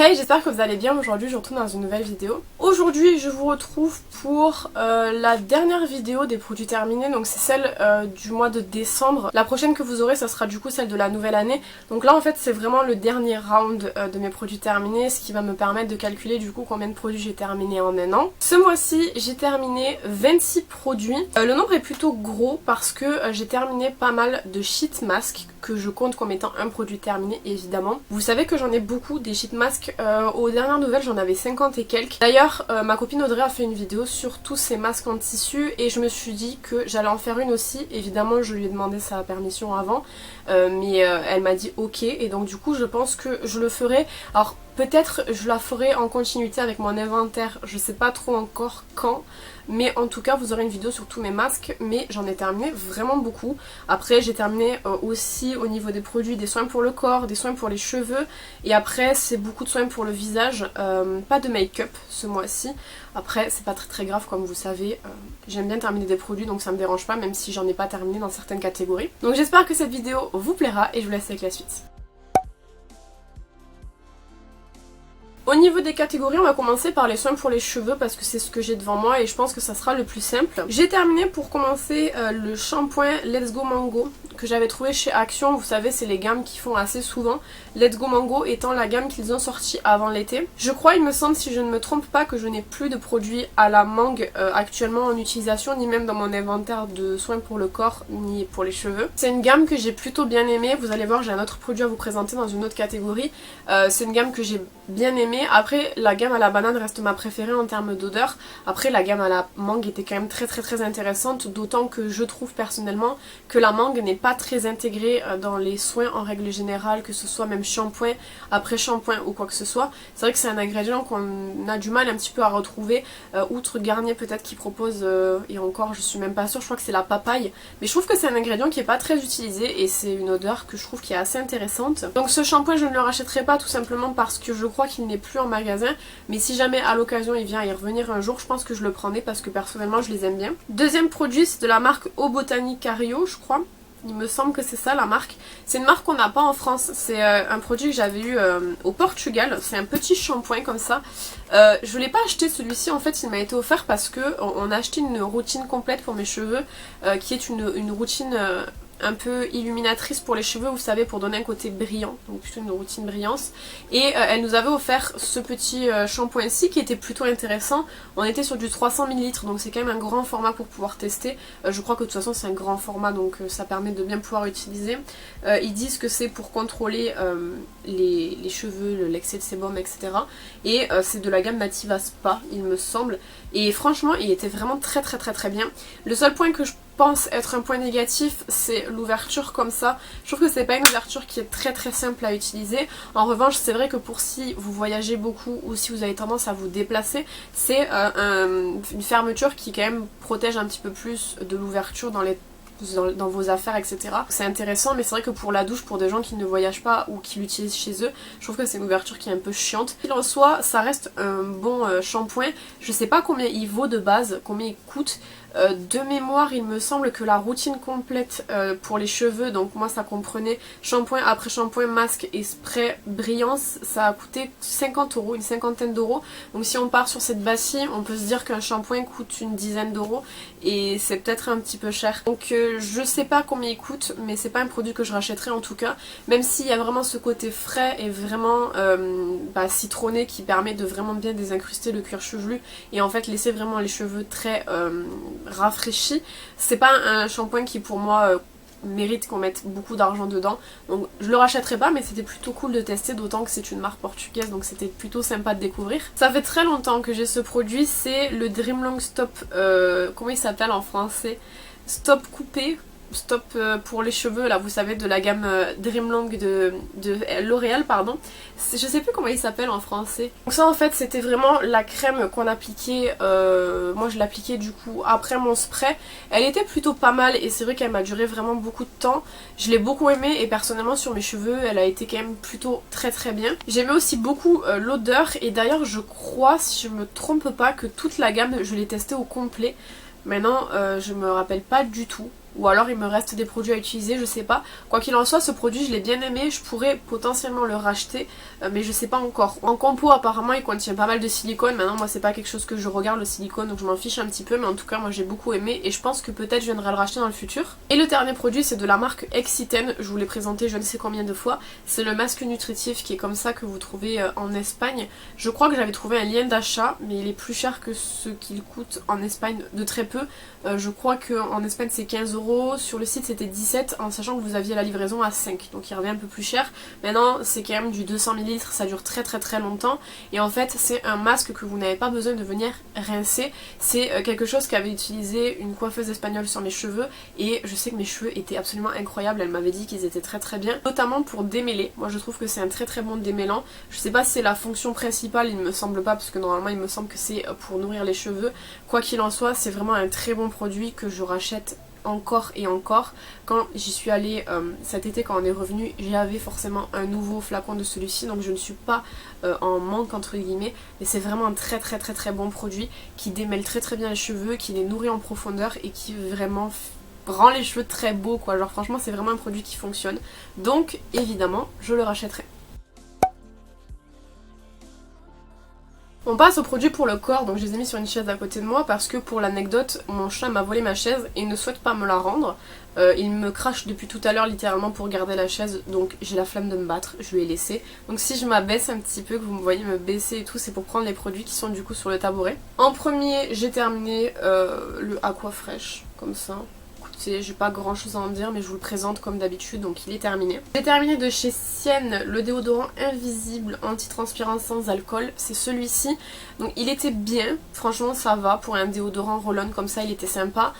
Hey, j'espère que vous allez bien. Aujourd'hui je retourne dans une nouvelle vidéo. Aujourd'hui je vous retrouve pour la dernière vidéo des produits terminés, donc c'est celle du mois de décembre. La prochaine que vous aurez ça sera du coup celle de la nouvelle année. Donc là en fait c'est vraiment le dernier round de mes produits terminés, ce qui va me permettre de calculer du coup combien de produits j'ai terminé en un an. Ce mois-ci j'ai terminé 26 produits. Le nombre est plutôt gros parce que j'ai terminé pas mal de sheet masks que je compte comme étant un produit terminé évidemment. Vous savez que j'en ai beaucoup des sheet masks. Aux dernières nouvelles j'en avais 50 et quelques. D'ailleurs ma copine Audrey a fait une vidéo sur tous ces masques en tissu et je me suis dit que j'allais en faire une aussi. Évidemment je lui ai demandé sa permission avant mais elle m'a dit ok et donc du coup je pense que je le ferai. Alors peut-être je la ferai en continuité avec mon inventaire, je sais pas trop encore quand, mais en tout cas vous aurez une vidéo sur tous mes masques, mais j'en ai terminé vraiment beaucoup. Après j'ai terminé aussi au niveau des produits, des soins pour le corps, des soins pour les cheveux, et après c'est beaucoup de soins pour le visage, pas de make-up ce mois-ci. Après c'est pas très grave comme vous savez, j'aime bien terminer des produits donc ça me dérange pas même si j'en ai pas terminé dans certaines catégories. Donc j'espère que cette vidéo vous plaira et je vous laisse avec la suite. Au niveau des catégories, on va commencer par les soins pour les cheveux parce que c'est ce que j'ai devant moi et je pense que ça sera le plus simple. J'ai terminé pour commencer le shampoing Let's Go Mango que j'avais trouvé chez Action. Vous savez, c'est les gammes qu'ils font assez souvent. Let's Go Mango étant la gamme qu'ils ont sortie avant l'été. Je crois, il me semble, si je ne me trompe pas, que je n'ai plus de produits à la mangue actuellement en utilisation, ni même dans mon inventaire de soins pour le corps, ni pour les cheveux. C'est une gamme que j'ai plutôt bien aimée. Vous allez voir, j'ai un autre produit à vous présenter dans une autre catégorie. C'est une gamme que j'ai bien aimée. Après la gamme à la banane reste ma préférée en termes d'odeur. Après la gamme à la mangue était quand même très intéressante, d'autant que je trouve personnellement que la mangue n'est pas très intégrée dans les soins en règle générale, que ce soit même shampoing, après shampoing ou quoi que ce soit. C'est vrai que c'est un ingrédient qu'on a du mal un petit peu à retrouver, outre Garnier peut-être qui propose, et encore je suis même pas sûre, je crois que c'est la papaye, mais je trouve que c'est un ingrédient qui est pas très utilisé et c'est une odeur que je trouve qui est assez intéressante. Donc ce shampoing je ne le rachèterai pas tout simplement parce que je crois qu'il n'est plus en magasin, mais si jamais à l'occasion il vient y revenir un jour, je pense que je le prendrai parce que personnellement je les aime bien. Deuxième produit, c'est de la marque Eau Botanique Cario, je crois. Il me semble que c'est ça la marque. C'est une marque qu'on n'a pas en France. C'est un produit que j'avais eu au Portugal. C'est un petit shampoing comme ça. Je ne l'ai pas acheté celui-ci. En fait, il m'a été offert parce que on a acheté une routine complète pour mes cheveux, qui est une routine un peu illuminatrice pour les cheveux, vous savez, pour donner un côté brillant, donc plutôt une routine brillance. Et elle nous avait offert ce petit shampoing-ci qui était plutôt intéressant. On était sur du 300 ml, donc c'est quand même un grand format pour pouvoir tester. Je crois que de toute façon c'est un grand format, donc ça permet de bien pouvoir utiliser. Ils disent que c'est pour contrôler les cheveux, l'excès de sébum, etc. Et c'est de la gamme Nativa Spa, il me semble. Et franchement, il était vraiment très bien. Le seul point que je pense être un point négatif, c'est l'ouverture comme ça. Je trouve que c'est pas une ouverture qui est très simple à utiliser. En revanche, c'est vrai que pour si vous voyagez beaucoup ou si vous avez tendance à vous déplacer, c'est une fermeture qui quand même protège un petit peu plus de l'ouverture dans vos affaires, etc. C'est intéressant, mais c'est vrai que pour la douche, pour des gens qui ne voyagent pas ou qui l'utilisent chez eux, je trouve que c'est une ouverture qui est un peu chiante. Qu'il en soit, ça reste un bon shampoing. Je sais pas combien il vaut de base, combien il coûte. De mémoire, il me semble que la routine complète pour les cheveux, donc moi ça comprenait shampoing, après shampoing, masque et spray brillance, ça a coûté 50 €, une cinquantaine d'euros. Donc si on part sur cette base-ci, on peut se dire qu'un shampoing coûte une dizaine d'euros et c'est peut-être un petit peu cher. Donc je sais pas combien il coûte, mais c'est pas un produit que je rachèterai en tout cas, même s'il y a vraiment ce côté frais et vraiment citronné qui permet de vraiment bien désincruster le cuir chevelu et en fait laisser vraiment les cheveux très rafraîchi. C'est pas un shampoing qui pour moi mérite qu'on mette beaucoup d'argent dedans, donc je le rachèterai pas, mais c'était plutôt cool de tester, d'autant que c'est une marque portugaise, donc c'était plutôt sympa de découvrir. Ça fait très longtemps que j'ai ce produit, c'est le Dreamlong Stop, comment il s'appelle en français, Stop Coupé, Stop pour les cheveux, là vous savez, de la gamme Dreamlong de L'Oréal, pardon. Je sais plus comment il s'appelle en français. Donc ça en fait c'était vraiment la crème qu'on appliquait, moi je l'appliquais du coup après mon spray. Elle était plutôt pas mal et c'est vrai qu'elle m'a duré vraiment beaucoup de temps. Je l'ai beaucoup aimée et personnellement sur mes cheveux elle a été quand même plutôt très bien. J'aimais aussi beaucoup l'odeur et d'ailleurs je crois, si je me trompe pas, que toute la gamme je l'ai testée au complet. Maintenant je me rappelle pas du tout. ou alors il me reste des produits à utiliser, je sais pas. Quoi qu'il en soit, ce produit je l'ai bien aimé, je pourrais potentiellement le racheter, mais je sais pas encore. En compo apparemment il contient pas mal de silicone, maintenant moi c'est pas quelque chose que je regarde le silicone donc je m'en fiche un petit peu, mais en tout cas moi j'ai beaucoup aimé et je pense que peut-être je viendrai le racheter dans le futur. Et le dernier produit c'est de la marque Exciten, je vous l'ai présenté je ne sais combien de fois, c'est le masque nutritif qui est comme ça que vous trouvez en Espagne. Je crois que j'avais trouvé un lien d'achat mais il est plus cher que ce qu'il coûte en Espagne de très peu. Je crois qu'en Espagne c'est 15 €, sur le site c'était 17 en sachant que vous aviez la livraison à 5, donc il revient un peu plus cher. Maintenant c'est quand même du 200 ml, ça dure très longtemps et en fait c'est un masque que vous n'avez pas besoin de venir rincer. C'est quelque chose qu'avait utilisé une coiffeuse espagnole sur mes cheveux et je sais que mes cheveux étaient absolument incroyables, elle m'avait dit qu'ils étaient très bien, notamment pour démêler. Moi je trouve que c'est un très bon démêlant. Je sais pas si c'est la fonction principale, il me semble pas parce que normalement il me semble que c'est pour nourrir les cheveux. Quoi qu'il en soit c'est vraiment un très bon produit que je rachète encore et encore. Quand j'y suis allée cet été, quand on est revenu, j'avais forcément un nouveau flacon de celui-ci, donc je ne suis pas en manque entre guillemets, mais c'est vraiment un très bon produit qui démêle très bien les cheveux, qui les nourrit en profondeur et qui vraiment rend les cheveux très beaux quoi. Genre franchement c'est vraiment un produit qui fonctionne, donc évidemment je le rachèterai. On passe aux produits pour le corps, donc je les ai mis sur une chaise à côté de moi parce que pour l'anecdote, mon chat m'a volé ma chaise et ne souhaite pas me la rendre. Il me crache depuis tout à l'heure littéralement pour garder la chaise, donc j'ai la flemme de me battre, je lui ai laissé. Donc si je m'abaisse un petit peu, que vous me voyez me baisser et tout, c'est pour prendre les produits qui sont du coup sur le tabouret. En premier, j'ai terminé le Aquafresh, comme ça. J'ai pas grand chose à en dire mais je vous le présente comme d'habitude, donc il est terminé. J'ai terminé de chez Sienne le déodorant invisible anti-transpirant sans alcool, c'est celui-ci. Donc il était bien, franchement ça va pour un déodorant roll-on comme ça, il était sympa.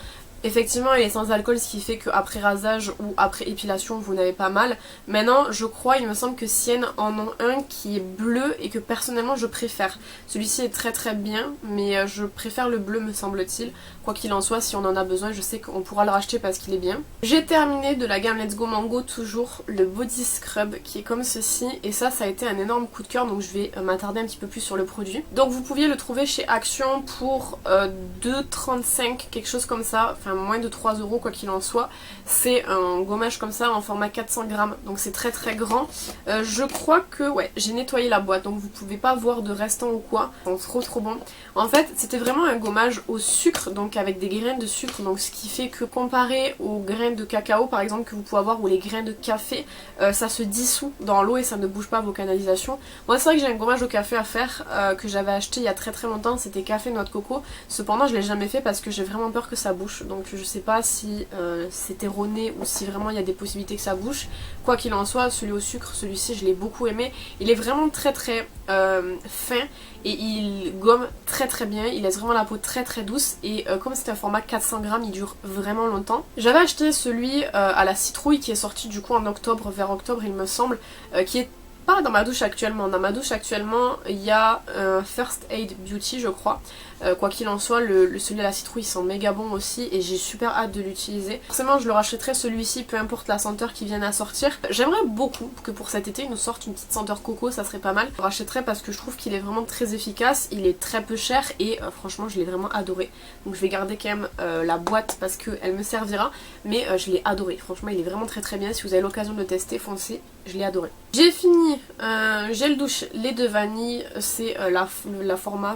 Effectivement il est sans alcool, ce qui fait qu'après rasage ou après épilation vous n'avez pas mal. Maintenant je crois, il me semble que Sienne en ont un qui est bleu et que personnellement je préfère. Celui-ci est très bien mais je préfère le bleu me semble-t-il. Quoi qu'il en soit, si on en a besoin je sais qu'on pourra le racheter parce qu'il est bien. J'ai terminé de la gamme Let's Go Mango toujours le body scrub qui est comme ceci et ça a été un énorme coup de cœur, donc je vais m'attarder un petit peu plus sur le produit. Donc vous pouviez le trouver chez Action pour 2,35 quelque chose comme ça, enfin moins de 3 € quoi qu'il en soit. C'est un gommage comme ça en format 400 grammes, donc c'est très grand. Je crois que ouais, j'ai nettoyé la boîte donc vous pouvez pas voir de restant ou quoi, c'est trop bon. En fait c'était vraiment un gommage au sucre, donc avec des graines de sucre, donc ce qui fait que comparé aux graines de cacao par exemple que vous pouvez avoir ou les graines de café, ça se dissout dans l'eau et ça ne bouge pas vos canalisations. Moi c'est vrai que j'ai un gommage au café à faire que j'avais acheté il y a très longtemps, c'était café noix de coco, cependant je l'ai jamais fait parce que j'ai vraiment peur que ça bouche, donc je sais pas si c'est erroné ou si vraiment il y a des possibilités que ça bouche. Quoi qu'il en soit, celui au sucre, celui-ci je l'ai beaucoup aimé, il est vraiment très fin et il gomme très bien, il laisse vraiment la peau très douce et comme c'est un format 400 grammes il dure vraiment longtemps. J'avais acheté celui à la citrouille qui est sorti du coup en octobre, vers octobre il me semble, qui est pas dans ma douche actuellement. Dans ma douche actuellement il y a First Aid Beauty je crois. Quoi qu'il en soit, celui à la citrouille sent méga bon aussi et j'ai super hâte de l'utiliser. Forcément je le rachèterai celui-ci peu importe la senteur qui vienne à sortir. J'aimerais beaucoup que pour cet été ils nous sortent une petite senteur coco, ça serait pas mal. Je le rachèterai parce que je trouve qu'il est vraiment très efficace, il est très peu cher et franchement je l'ai vraiment adoré. Donc je vais garder quand même la boîte parce qu'elle me servira, mais je l'ai adoré. Franchement il est vraiment très bien, si vous avez l'occasion de le tester, foncez, je l'ai adoré. J'ai fini un gel douche lait de vanille, c'est le format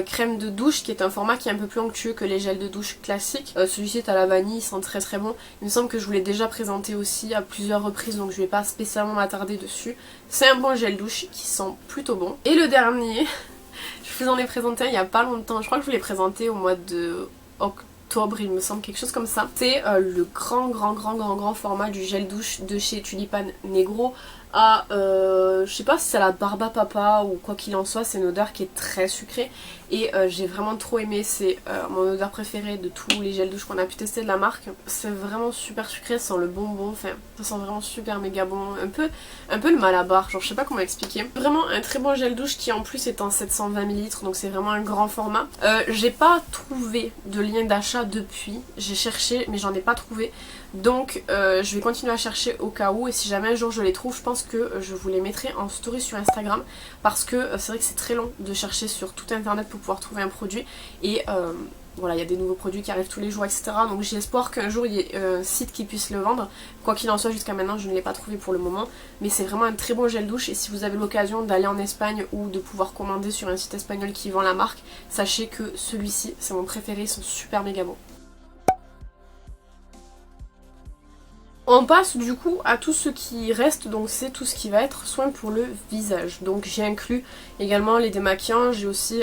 crème de douche qui est un format qui est un peu plus onctueux que les gels de douche classiques. Celui-ci est à la vanille, il sent très bon. Il me semble que je vous l'ai déjà présenté aussi à plusieurs reprises donc je vais pas spécialement m'attarder dessus. C'est un bon gel douche qui sent plutôt bon. Et le dernier, je vous en ai présenté il y a pas longtemps, je crois que je vous l'ai présenté au mois de octobre il me semble, quelque chose comme ça. C'est le grand format du gel douche de chez Tulipan Negro à je sais pas si c'est la barba papa ou quoi qu'il en soit, c'est une odeur qui est très sucrée et j'ai vraiment trop aimé, c'est mon odeur préférée de tous les gels douche qu'on a pu tester de la marque. C'est vraiment super sucré, ça sent le bonbon, enfin ça sent vraiment super méga bon, un peu le Malabar, genre je sais pas comment expliquer. Vraiment un très bon gel douche qui en plus est en 720 ml donc c'est vraiment un grand format. J'ai pas trouvé de lien d'achat depuis, j'ai cherché mais j'en ai pas trouvé. Donc je vais continuer à chercher au cas où et si jamais un jour je les trouve je pense que je vous les mettrai en story sur Instagram parce que c'est vrai que c'est très long de chercher sur tout internet pour pouvoir trouver un produit et voilà, il y a des nouveaux produits qui arrivent tous les jours, etc. Donc j'ai espoir qu'un jour il y ait un site qui puisse le vendre. Quoi qu'il en soit, jusqu'à maintenant je ne l'ai pas trouvé pour le moment, mais c'est vraiment un très bon gel douche. Et si vous avez l'occasion d'aller en Espagne ou de pouvoir commander sur un site espagnol qui vend la marque, sachez que celui-ci c'est mon préféré, ils sont super méga bons. On passe du coup à tout ce qui reste, donc c'est tout ce qui va être soin pour le visage. Donc j'ai inclus également les démaquillants, j'ai aussi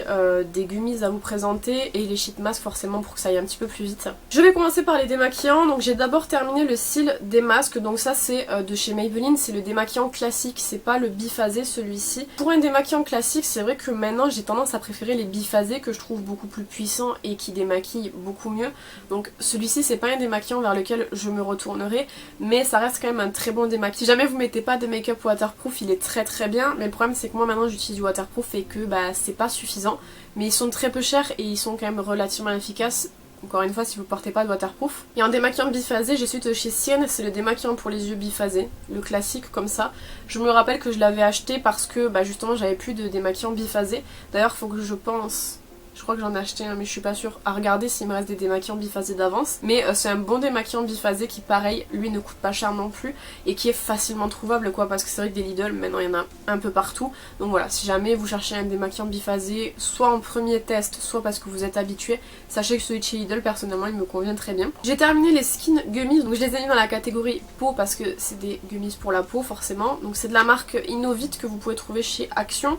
des gummies à vous présenter et les sheet masks forcément pour que ça aille un petit peu plus vite. Je vais commencer par les démaquillants, donc j'ai d'abord terminé le cils des masques, donc ça c'est de chez Maybelline, c'est le démaquillant classique, c'est pas le biphasé celui-ci. Pour un démaquillant classique, c'est vrai que maintenant j'ai tendance à préférer les biphasés que je trouve beaucoup plus puissants et qui démaquillent beaucoup mieux. Donc celui-ci c'est pas un démaquillant vers lequel je me retournerai, mais ça reste quand même un très bon démaquillant. Si jamais vous mettez pas de make-up waterproof, il est très bien, mais le problème c'est que moi maintenant j'utilise du waterproof et que bah c'est pas suffisant, mais ils sont très peu chers et ils sont quand même relativement efficaces. Encore une fois, si vous portez pas de waterproof. Et en démaquillant biphasé, j'ai celui de chez Cien, c'est le démaquillant pour les yeux biphasé, le classique comme ça. Je me rappelle que je l'avais acheté parce que bah justement j'avais plus de démaquillant biphasé. D'ailleurs faut que je pense... Je crois que j'en ai acheté un mais je suis pas sûre à regarder s'il me reste des démaquillants biphasés d'avance. Mais c'est un bon démaquillant biphasé qui pareil, lui ne coûte pas cher non plus et qui est facilement trouvable quoi, parce que c'est vrai que des Lidl maintenant il y en a un peu partout. Donc voilà, si jamais vous cherchez un démaquillant biphasé, soit en premier test, soit parce que vous êtes habitué, sachez que celui de chez Lidl personnellement il me convient très bien. J'ai terminé les skin gummies, donc je les ai mis dans la catégorie peau parce que c'est des gummies pour la peau forcément. Donc c'est de la marque Innovit que vous pouvez trouver chez Action.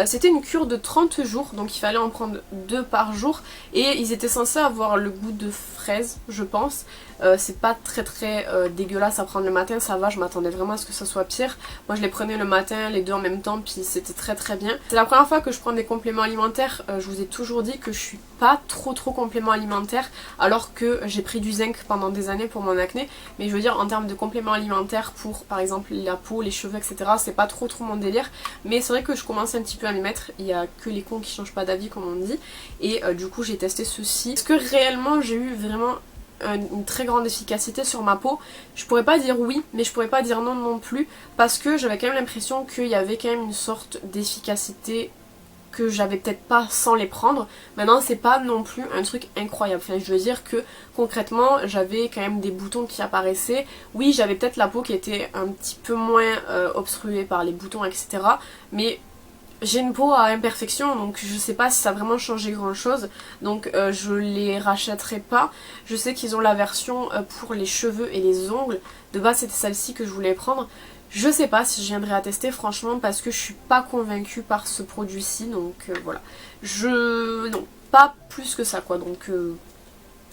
C'était une cure de 30 jours, donc il fallait en prendre 2 par jour et ils étaient censés avoir le goût de fraise je pense. C'est pas très dégueulasse à prendre le matin, ça va, je m'attendais vraiment à ce que ça soit pire. Moi je les prenais le matin, les deux en même temps, puis c'était très bien. C'est la première fois que je prends des compléments alimentaires, je vous ai toujours dit que je suis pas trop complément alimentaire alors que j'ai pris du zinc pendant des années pour mon acné, mais je veux dire en termes de compléments alimentaires pour par exemple la peau, les cheveux etc, c'est pas trop mon délire, mais c'est vrai que je commence un petit peu à m'y mettre, il y a que les cons qui changent pas d'avis comme on dit, et du coup j'ai testé ceci. Est-ce que réellement j'ai eu vraiment une très grande efficacité sur ma peau? Je pourrais pas dire oui, mais je pourrais pas dire non plus, parce que j'avais quand même l'impression qu'il y avait quand même une sorte d'efficacité que j'avais peut-être pas sans les prendre. Maintenant c'est pas non plus un truc incroyable, enfin je veux dire que concrètement j'avais quand même des boutons qui apparaissaient. Oui, j'avais peut-être la peau qui était un petit peu moins obstruée par les boutons etc, mais j'ai une peau à imperfection, donc je sais pas si ça a vraiment changé grand chose, donc je les rachèterai pas. Je sais qu'ils ont la version pour les cheveux et les ongles, de base c'était celle-ci que je voulais prendre. Je sais pas si je viendrai à tester franchement parce que je suis pas convaincue par ce produit-ci, donc voilà. Non, pas plus que ça quoi, donc...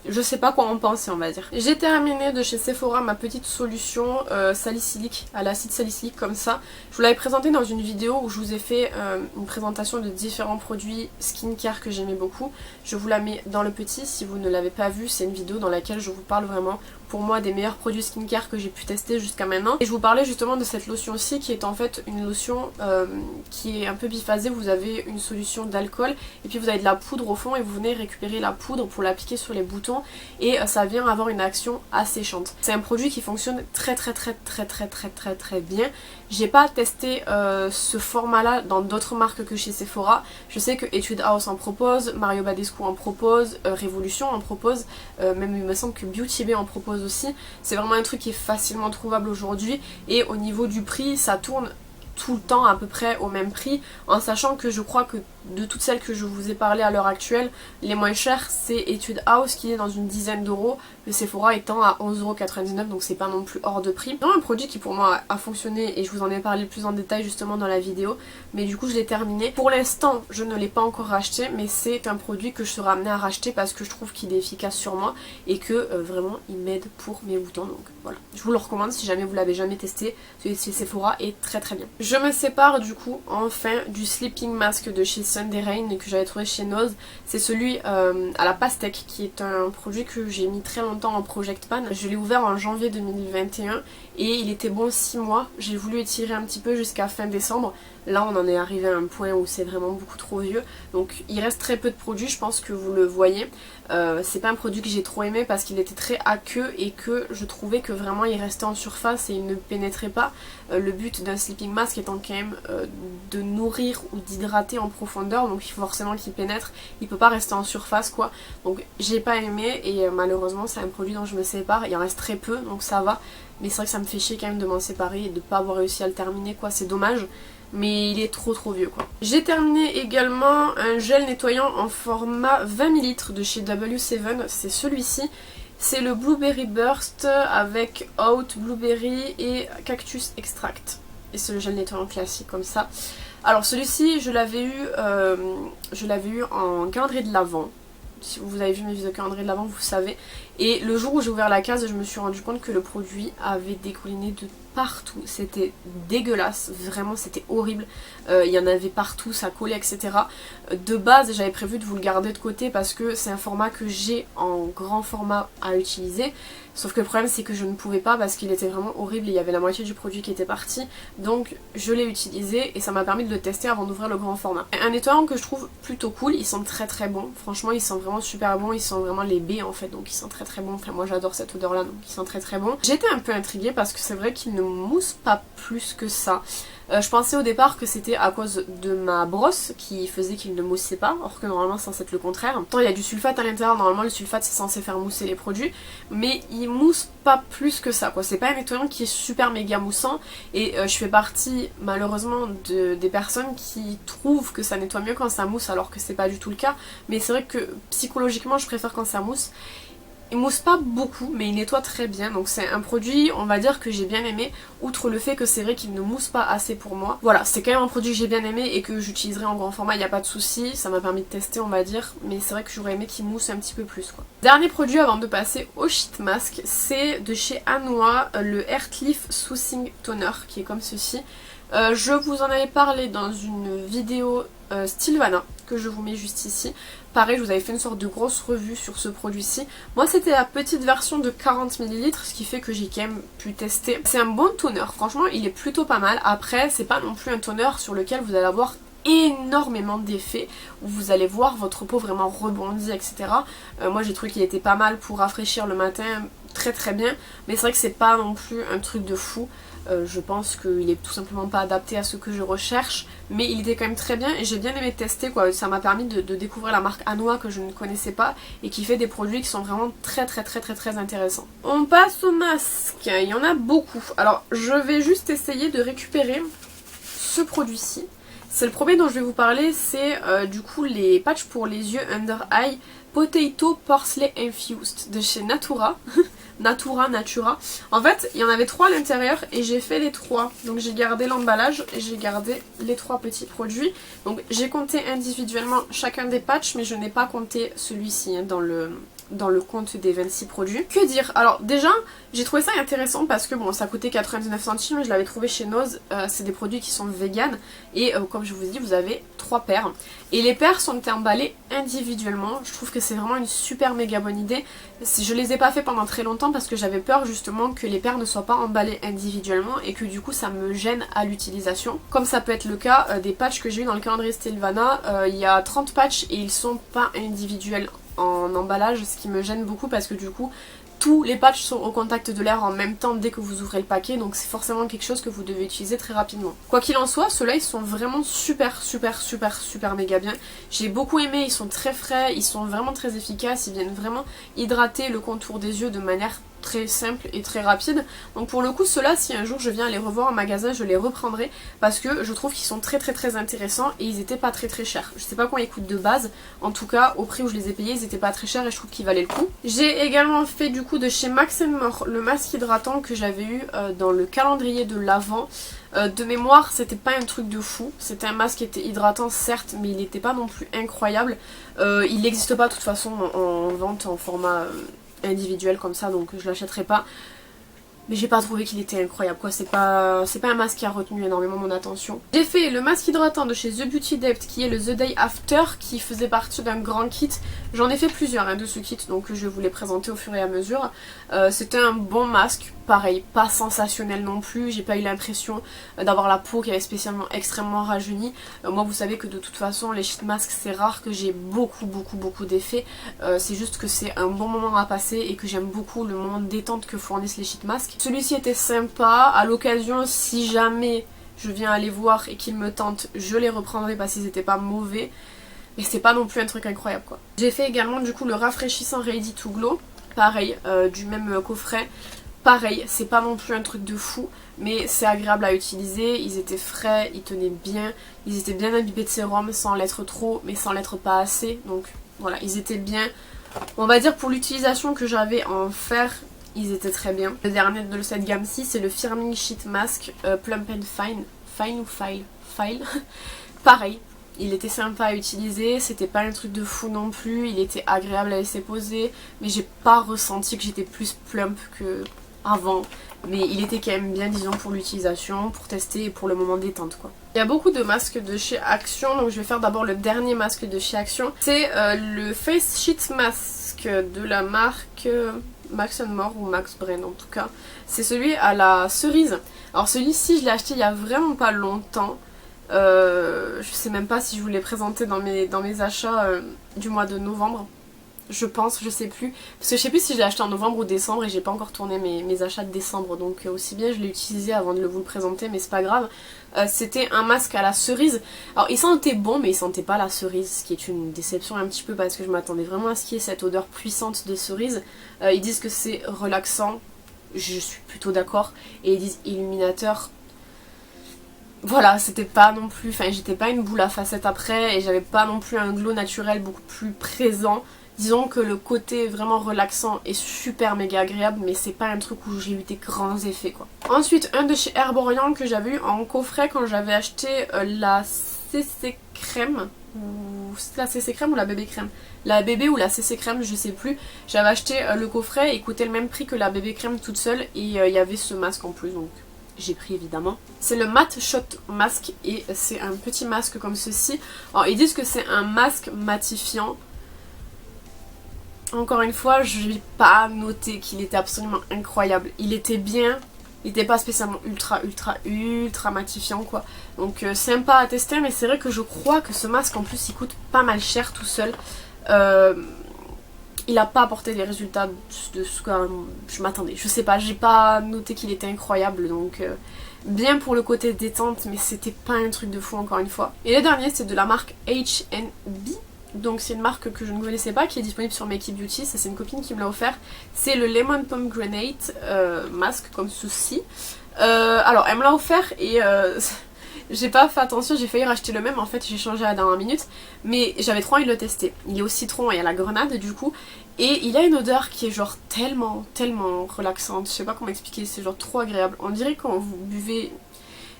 je sais pas quoi en penser on va dire. J'ai terminé de chez Sephora ma petite solution salicylique à l'acide salicylique comme ça. Je vous l'avais présenté dans une vidéo où je vous ai fait une présentation de différents produits skincare que j'aimais beaucoup. Je vous la mets dans le petit si vous ne l'avez pas vu, c'est une vidéo dans laquelle je vous parle vraiment pour moi des meilleurs produits skincare que j'ai pu tester jusqu'à maintenant. Et je vous parlais justement de cette lotion aussi qui est en fait une lotion qui est un peu biphasée. Vous avez une solution d'alcool et puis vous avez de la poudre au fond et vous venez récupérer la poudre pour l'appliquer sur les boutons et ça vient avoir une action asséchante. C'est un produit qui fonctionne très bien. J'ai pas testé ce format là dans d'autres marques que chez Sephora. Je sais que Etude House en propose, Mario Badescu en propose, Révolution en propose, même il me semble que Beauty Bay en propose aussi. C'est vraiment un truc qui est facilement trouvable aujourd'hui et au niveau du prix ça tourne tout le temps à peu près au même prix, en sachant que je crois que de toutes celles que je vous ai parlé à l'heure actuelle, les moins chères c'est Etude House qui est dans une dizaine d'euros, le Sephora étant à 11,99€, donc c'est pas non plus hors de prix. C'est vraiment un produit qui pour moi a fonctionné et je vous en ai parlé plus en détail justement dans la vidéo, mais du coup je l'ai terminé. Pour l'instant je ne l'ai pas encore racheté, mais c'est un produit que je serai amenée à racheter parce que je trouve qu'il est efficace sur moi et que vraiment il m'aide pour mes boutons, donc voilà. Je vous le recommande si jamais vous l'avez jamais testé, celui de chez Sephora est très bien. Je me sépare du coup enfin du sleeping mask de chez Sunday Rain que j'avais trouvé chez Nose. C'est celui à la pastèque qui est un produit que j'ai mis très longtemps en Project Pan. Je l'ai ouvert en janvier 2021 et il était bon 6 mois. J'ai voulu étirer un petit peu jusqu'à fin décembre. Là on en est arrivé à un point où c'est vraiment beaucoup trop vieux. Donc il reste très peu de produits, je pense que vous le voyez. C'est pas un produit que j'ai trop aimé parce qu'il était très aqueux et que je trouvais que vraiment il restait en surface et il ne pénétrait pas. Le but d'un sleeping mask étant quand même de nourrir ou d'hydrater en profondeur profondeur, donc il faut forcément qu'il pénètre, il peut pas rester en surface quoi. Donc j'ai pas aimé et malheureusement c'est un produit dont je me sépare, il en reste très peu donc ça va. Mais c'est vrai que ça me fait chier quand même de m'en séparer et de pas avoir réussi à le terminer quoi, c'est dommage. Mais il est trop vieux quoi. J'ai terminé également un gel nettoyant en format 20 ml de chez W7, c'est celui-ci. C'est le Blueberry Burst avec Oat, Blueberry et Cactus Extract. Et c'est le gel nettoyant classique comme ça. Alors celui-ci je l'avais eu en calendrier de l'Avent. Si vous avez vu mes vidéos calendrier de l'Avent, vous savez. Et le jour où j'ai ouvert la case, je me suis rendu compte que le produit avait dégouliné de partout. C'était dégueulasse, vraiment c'était horrible. Il y en avait partout, ça collait, etc. De base, j'avais prévu de vous le garder de côté parce que c'est un format que j'ai en grand format à utiliser. Sauf que le problème c'est que je ne pouvais pas parce qu'il était vraiment horrible, il y avait la moitié du produit qui était parti. Donc je l'ai utilisé et ça m'a permis de le tester avant d'ouvrir le grand format. Un nettoyant que je trouve plutôt cool, il sent très bon. Franchement il sent vraiment super bon, il sent vraiment les baies en fait, donc il sent très bon. Enfin moi j'adore cette odeur là, donc il sent très bon. J'étais un peu intriguée parce que c'est vrai qu'il ne mousse pas plus que ça. Je pensais au départ que c'était à cause de ma brosse qui faisait qu'il ne moussait pas, or que normalement c'est censé être le contraire. Pourtant il y a du sulfate à l'intérieur, normalement le sulfate c'est censé faire mousser les produits, mais il mousse pas plus que ça quoi. C'est pas un nettoyant qui est super méga moussant et je fais partie malheureusement des personnes qui trouvent que ça nettoie mieux quand ça mousse alors que c'est pas du tout le cas. Mais c'est vrai que psychologiquement je préfère quand ça mousse. Il mousse pas beaucoup mais il nettoie très bien, donc c'est un produit on va dire que j'ai bien aimé, outre le fait que c'est vrai qu'il ne mousse pas assez pour moi. Voilà, c'est quand même un produit que j'ai bien aimé et que j'utiliserai en grand format, il n'y a pas de souci, ça m'a permis de tester on va dire, mais c'est vrai que j'aurais aimé qu'il mousse un petit peu plus quoi. Dernier produit avant de passer au sheet mask, c'est de chez Anua, le Heartleaf Soothing Toner qui est comme ceci. Je vous en avais parlé dans une vidéo Stilvana que je vous mets juste ici. Pareil, je vous avais fait une sorte de grosse revue sur ce produit-ci. Moi, c'était la petite version de 40 ml, ce qui fait que j'ai quand même pu tester. C'est un bon toner, franchement, il est plutôt pas mal. Après, c'est pas non plus un toner sur lequel vous allez avoir énormément d'effets, où vous allez voir votre peau vraiment rebondir, etc. Moi, j'ai trouvé qu'il était pas mal pour rafraîchir le matin, très bien. Mais c'est vrai que c'est pas non plus un truc de fou. Je pense qu'il est tout simplement pas adapté à ce que je recherche, mais il était quand même très bien et j'ai bien aimé tester quoi. Ça m'a permis de découvrir la marque Anua que je ne connaissais pas et qui fait des produits qui sont vraiment très intéressants. On passe aux masques, il y en a beaucoup. Alors je vais juste essayer de récupérer ce produit-ci. C'est le premier dont je vais vous parler, c'est du coup les patchs pour les yeux Under Eye Potato Parsley Infused de chez Natura. Natura. En fait, il y en avait 3 à l'intérieur et j'ai fait les 3. Donc j'ai gardé l'emballage et j'ai gardé les 3 petits produits. Donc j'ai compté individuellement chacun des patchs, mais je n'ai pas compté celui-ci hein, dans le compte des 26 produits. Que dire? Alors déjà, j'ai trouvé ça intéressant parce que bon, ça coûtait 99 centimes, je l'avais trouvé chez Nose, c'est des produits qui sont vegan et comme je vous ai dit, vous avez 3 paires. Et les paires sont emballées individuellement, je trouve que c'est vraiment une super méga bonne idée. Je les ai pas fait pendant très longtemps parce que j'avais peur justement que les paires ne soient pas emballées individuellement et que du coup ça me gêne à l'utilisation. Comme ça peut être le cas des patchs que j'ai eu dans le calendrier Stilvana, il y a 30 patchs et ils sont pas individuels en emballage, ce qui me gêne beaucoup parce que du coup tous les patchs sont au contact de l'air en même temps dès que vous ouvrez le paquet, donc c'est forcément quelque chose que vous devez utiliser très rapidement. Quoi qu'il en soit, ceux-là ils sont vraiment super méga bien. J'ai beaucoup aimé, ils sont très frais, ils sont vraiment très efficaces, ils viennent vraiment hydrater le contour des yeux de manière très simple et très rapide. Donc pour le coup ceux-là, si un jour je viens les revoir en magasin, je les reprendrai parce que je trouve qu'ils sont très intéressants et ils étaient pas très chers. Je sais pas combien ils coûtent de base, en tout cas au prix où je les ai payés ils étaient pas très chers et je trouve qu'ils valaient le coup. J'ai également fait du coup de chez Max & More le masque hydratant que j'avais eu dans le calendrier de l'Avent. De mémoire c'était pas un truc de fou, c'était un masque qui était hydratant certes mais il n'était pas non plus incroyable. Il n'existe pas de toute façon en vente en format individuel comme ça, donc je l'achèterai pas. Mais j'ai pas trouvé qu'il était incroyable quoi, c'est pas un masque qui a retenu énormément mon attention. J'ai fait le masque hydratant de chez The Beauty Depth qui est le The Day After qui faisait partie d'un grand kit. J'en ai fait plusieurs hein, de ce kit, donc je vais vous les présenter au fur et à mesure. C'était un bon masque, pareil, pas sensationnel non plus, j'ai pas eu l'impression d'avoir la peau qui avait spécialement extrêmement rajeuni. Moi vous savez que de toute façon les sheet masks c'est rare que j'ai beaucoup d'effets, c'est juste que c'est un bon moment à passer et que j'aime beaucoup le moment de détente que fournissent les sheet masks. Celui-ci était sympa, à l'occasion si jamais je viens aller voir et qu'ils me tentent, je les reprendrai parce qu'ils n'étaient pas mauvais. Mais c'est pas non plus un truc incroyable quoi. J'ai fait également du coup le rafraîchissant Ready to Glow. Pareil, du même coffret. Pareil, c'est pas non plus un truc de fou, mais c'est agréable à utiliser. Ils étaient frais, ils tenaient bien, ils étaient bien imbibés de sérum sans l'être trop, mais sans l'être pas assez. Donc voilà, ils étaient bien. On va dire pour l'utilisation que j'avais en fer, ils étaient très bien. Le dernier de cette gamme-ci, c'est le Firming Sheet Mask Plump and Fine. Fine ou File? File. Pareil. Il était sympa à utiliser, c'était pas un truc de fou non plus, il était agréable à laisser poser, mais j'ai pas ressenti que j'étais plus plump que avant. Mais il était quand même bien, disons, pour l'utilisation, pour tester et pour le moment détente quoi. Il y a beaucoup de masques de chez Action, donc je vais faire d'abord le dernier masque de chez Action. C'est le Face Sheet Mask de la marque Max & More ou Max Brain en tout cas. C'est celui à la cerise. Alors celui-ci je l'ai acheté il y a vraiment pas longtemps. Je sais même pas si je vous l'ai présenté dans mes achats du mois de novembre. Je pense, je sais plus. Parce que je sais plus si je l'ai acheté en novembre ou décembre et j'ai pas encore tourné mes achats de décembre. Donc aussi bien je l'ai utilisé avant de vous le présenter, mais c'est pas grave. C'était un masque à la cerise. Alors il sentait bon mais il sentait pas la cerise, ce qui est une déception un petit peu parce que je m'attendais vraiment à ce qu'il y ait cette odeur puissante de cerise. Ils disent que c'est relaxant, je suis plutôt d'accord. Et ils disent illuminateur. Voilà, c'était pas non plus, enfin j'étais pas une boule à facettes après et j'avais pas non plus un glow naturel beaucoup plus présent. Disons que le côté vraiment relaxant est super méga agréable, mais c'est pas un truc où j'ai eu des grands effets quoi. Ensuite, un de chez Herborian que j'avais eu en coffret quand j'avais acheté la CC Crème. C'est la CC Crème ou la bébé crème? La bébé ou la CC Crème, je sais plus. J'avais acheté le coffret et il coûtait le même prix que la bébé crème toute seule et il y avait ce masque en plus donc j'ai pris évidemment. C'est le Matte Shot Mask et c'est un petit masque comme ceci. Alors ils disent que c'est un masque matifiant. Encore une fois, je n'ai pas noté qu'il était absolument incroyable. Il était bien, il n'était pas spécialement ultra matifiant quoi. Donc sympa à tester, mais c'est vrai que je crois que ce masque en plus il coûte pas mal cher tout seul. Il n'a pas apporté les résultats de ce que je m'attendais. Je sais pas, j'ai pas noté qu'il était incroyable donc bien pour le côté détente, mais c'était pas un truc de fou encore une fois. Et le dernier c'est de la marque H&B. Donc c'est une marque que je ne connaissais pas qui est disponible sur Make It Beauty, ça c'est une copine qui me l'a offert. C'est le Lemon Pomegranate masque comme ceci. Alors elle me l'a offert et j'ai pas fait attention, j'ai failli racheter le même, en fait j'ai changé à la dernière minute, mais j'avais trop envie de le tester. Il est au citron et à la grenade du coup, et il a une odeur qui est genre tellement relaxante, je sais pas comment expliquer, c'est genre trop agréable. On dirait quand vous buvez,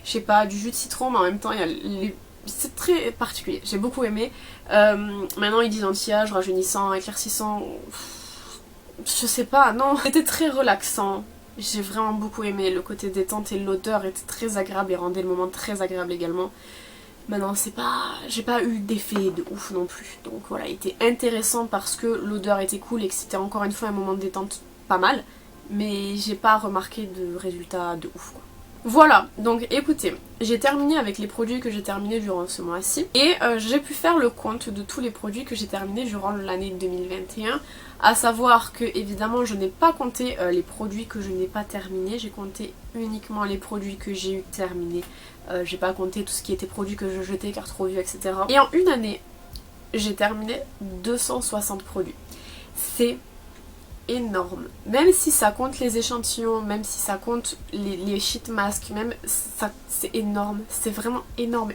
je sais pas, du jus de citron, mais en même temps il y a les... c'est très particulier, j'ai beaucoup aimé. Maintenant ils disent anti-âge, rajeunissant, éclaircissant, je sais pas, non, c'était très relaxant. J'ai vraiment beaucoup aimé, le côté détente et l'odeur était très agréable et rendait le moment très agréable également. Maintenant c'est pas, j'ai pas eu d'effet de ouf non plus, donc voilà, il était intéressant parce que l'odeur était cool et que c'était encore une fois un moment de détente pas mal, mais j'ai pas remarqué de résultat de ouf quoi. Voilà, donc écoutez, j'ai terminé avec les produits que j'ai terminés durant ce mois-ci et j'ai pu faire le compte de tous les produits que j'ai terminés durant l'année 2021, à savoir que évidemment je n'ai pas compté les produits que je n'ai pas terminés, j'ai compté uniquement les produits que j'ai eu terminés, j'ai pas compté tout ce qui était produits que je jetais, cartes revues, etc. Et en une année, j'ai terminé 260 produits. C'est énorme, même si ça compte les échantillons, même si ça compte les sheet masks, même ça, c'est énorme, c'est vraiment énorme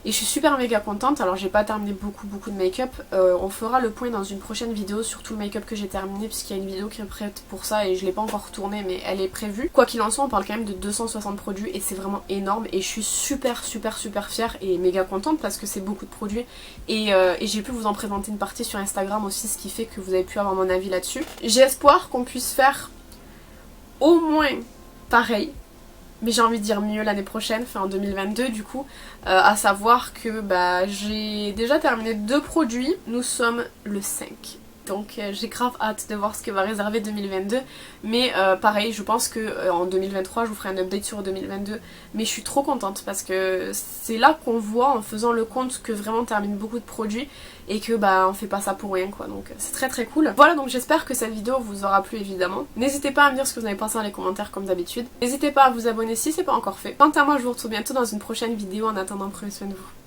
et je suis super méga contente. Alors j'ai pas terminé beaucoup de make-up, on fera le point dans une prochaine vidéo sur tout le make-up que j'ai terminé puisqu'il y a une vidéo qui est prête pour ça et je l'ai pas encore tournée mais elle est prévue. Quoi qu'il en soit, on parle quand même de 260 produits et c'est vraiment énorme et je suis super fière et méga contente parce que c'est beaucoup de produits et j'ai pu vous en présenter une partie sur Instagram aussi, ce qui fait que vous avez pu avoir mon avis là-dessus. J'ai espoir qu'on puisse faire au moins pareil, mais j'ai envie de dire mieux l'année prochaine, enfin en 2022 du coup, à savoir que j'ai déjà terminé 2 produits, nous sommes le 5 Donc j'ai grave hâte de voir ce que va réserver 2022. Mais pareil, je pense que en 2023 je vous ferai un update sur 2022. Mais je suis trop contente parce que c'est là qu'on voit en faisant le compte que vraiment on termine beaucoup de produits et que bah on fait pas ça pour rien quoi. Donc c'est très très cool. Voilà, donc j'espère que cette vidéo vous aura plu évidemment. N'hésitez pas à me dire ce que vous en avez pensé dans les commentaires comme d'habitude. N'hésitez pas à vous abonner si c'est pas encore fait. Quant à moi, je vous retrouve bientôt dans une prochaine vidéo. En attendant, prenez soin de vous.